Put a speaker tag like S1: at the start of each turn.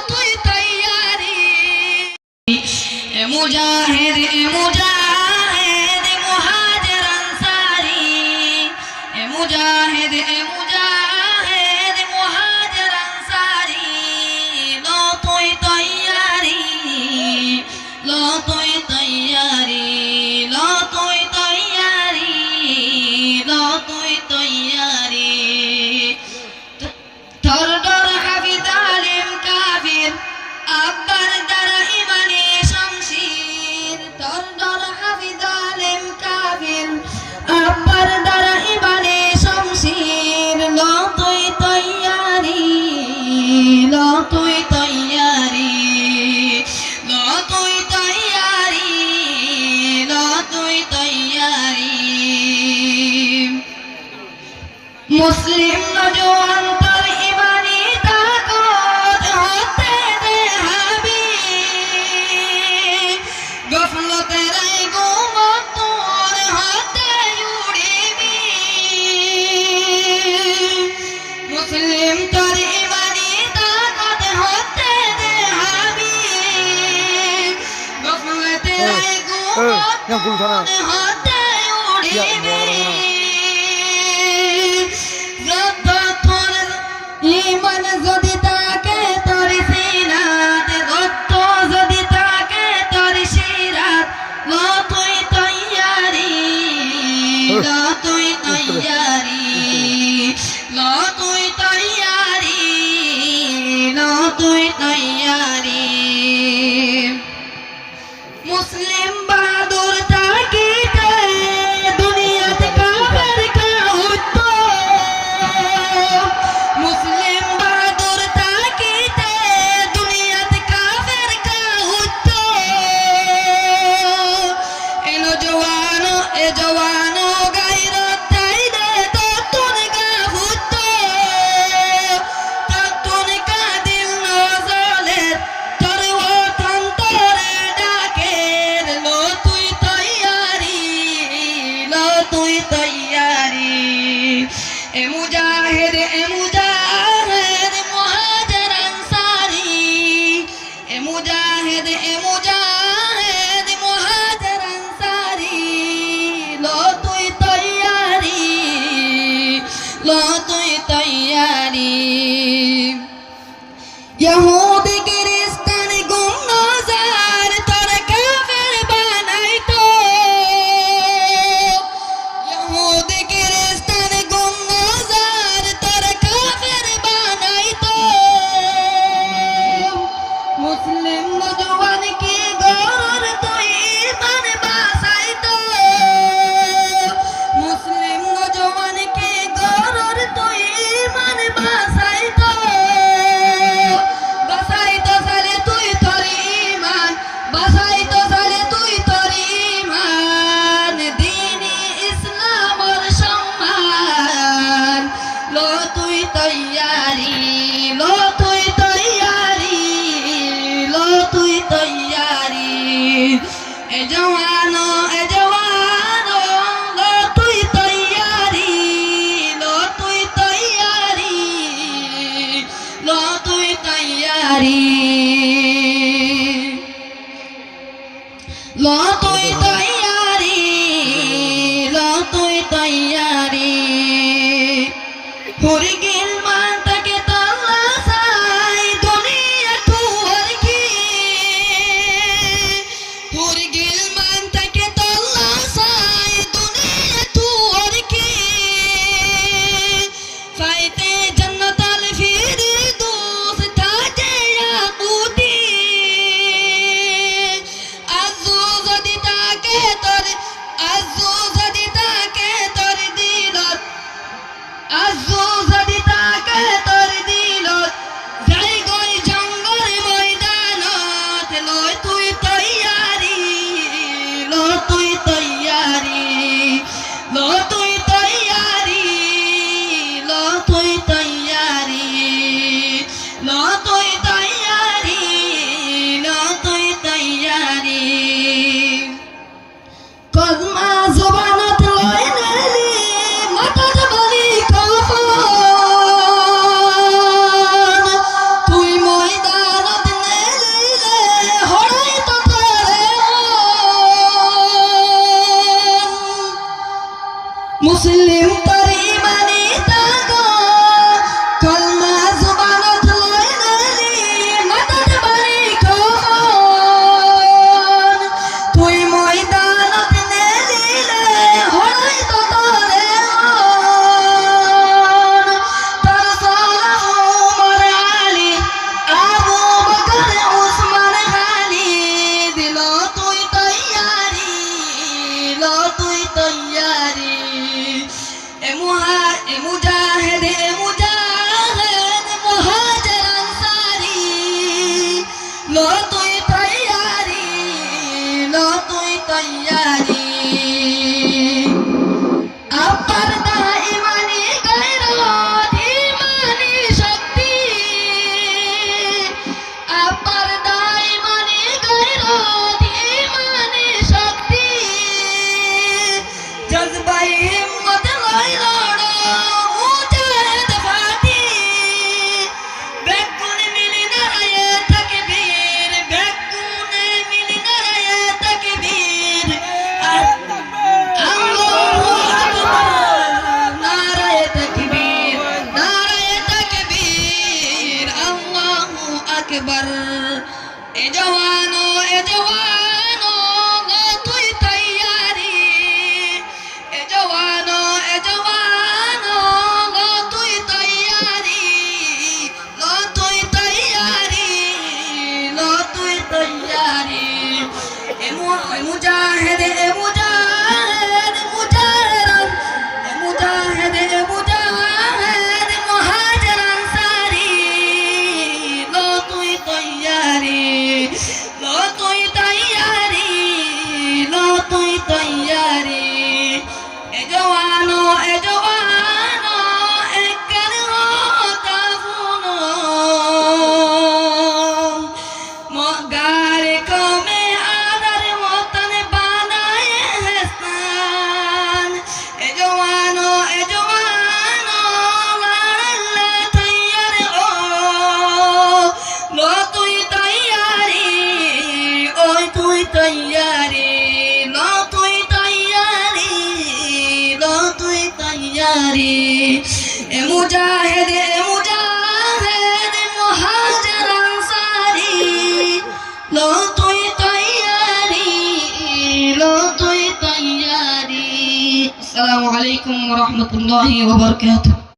S1: তুই তৈয়ারি মুজাহিদ মুজাহিদ মুহাজির আনসারি মুজাহিদ মুজাহিদ মুহাজির আনসারি লো তুই তৈয়ারি লো তুই তৈয়ারি লো তুই তৈয়ারি লো তুই তৈয়ারি তোর ডর হাফিজ আলিম কাফির আব্বার দ্বারা ইমানি শামশির তোর ডর হাফিজ আলিম কাফির আব্বার দ্বারা ইমানি শামশির লো তুই তৈয়ারি লো তুই তৈয়ারি লো তুই তৈয়ারি লো তুই তৈয়ারি মুসলিম নওজোয়ান তোর ইমানি তাকত হতে দে হাবি গফলতের এই গুমত তোর হতে উড়িবি মুসলিম তোর ইমানি তাকত হতে দে হাবি গফলতের এই গুমত তোর হতে উড়িবি ইমান যদি তাকে তোর সিরাত রক্ত যদি তাকে তোর সিরাত লো তুই তৈয়ারি লো তুই তৈয়ারি লো তুই তৈয়ারি লো তুই তৈয়ারি মুসলিম বাহাদুর তাকিতে দুনিয়াতে কাফের কা হতো মুসলিম বাহাদুর তাকিতে দুনিয়াতে কাফের কা হতো এ জওয়ানো গায়রত তাইদে ততুন গা হতো ততুন কা দিল নজলে তোর ওতন তোরে ডাকে লো তুই তৈয়ারি লো তুই তৈয়ারি এ মুজাহিদ মুহাজির আনসারি এ মুজাহিদ মুহাজির আনসারি লো তুই তৈয়ারি লো তুই তৈয়ারি ইহুদি খ্রিস্টান গুমনাজার তোর কাফের বানাইতো ইহুদি খ্রিস্টান গুমনাজার তোর কাফের বানাইতো মুসলিম নওজোয়ান কি গরর তুই ইমান বাঁচাইতো মুসলিম নওজোয়ান কি গরর তুই ইমান বাঁচাইতো বাঁচাইতো সালে তুই তোর ইমান বাঁচাইতো সালে তুই তোর ইমান দ্বীনি ইসলামর সম্মান লো তুই তৈয়ারি লো তুই তৈয়ারি লো তুই তৈয়ারি এ জওয়ানো লো তুই তৈয়ারি লো তুই তৈয়ারি লো তুই তৈয়ারি লো তুই তৈয়ারি লো তুই তৈয়ারি হরি গেল মান তাকে তাল্লা সাই দুনিয়া তোর কি হরি গেল মান তাকে তাল্লা সাই দুনিয়া তোর কি ফাইতে জান্নাত আল ফিরদৌস তাজে ইয়াকুতি আযু যদি তাকে তোর দিলত আযু যদি তাকে আকবার এ জওয়ানো লো তুই তৈয়ারি এ জওয়ানো লো তুই তৈয়ারি লো তুই তৈয়ারি লো তুই তৈয়ারি এ মুজাহিদ মুহাজির আনসারি লো তুই তৈয়ারি লো তুই তৈয়ারি লো তুই তৈয়ারি এ জওয়ানো একর হোতা শুনো মগার কমে আদার মতন বানায় হেসান এ জওয়ানো লাড়াল্লা তৈয়ার ও লো তুই তৈয়ারি ওই তুই তৈয়ারি লো তুই তৈয়ারি লো তুই তৈয়ারি এ মুজাহিদ মুহাজির আনসারি লো তুই তৈয়ারি লো তুই তৈয়ারি আসসালামু আলাইকুম ওয়া রাহমাতুল্লাহি ওয়া বারাকাতুহু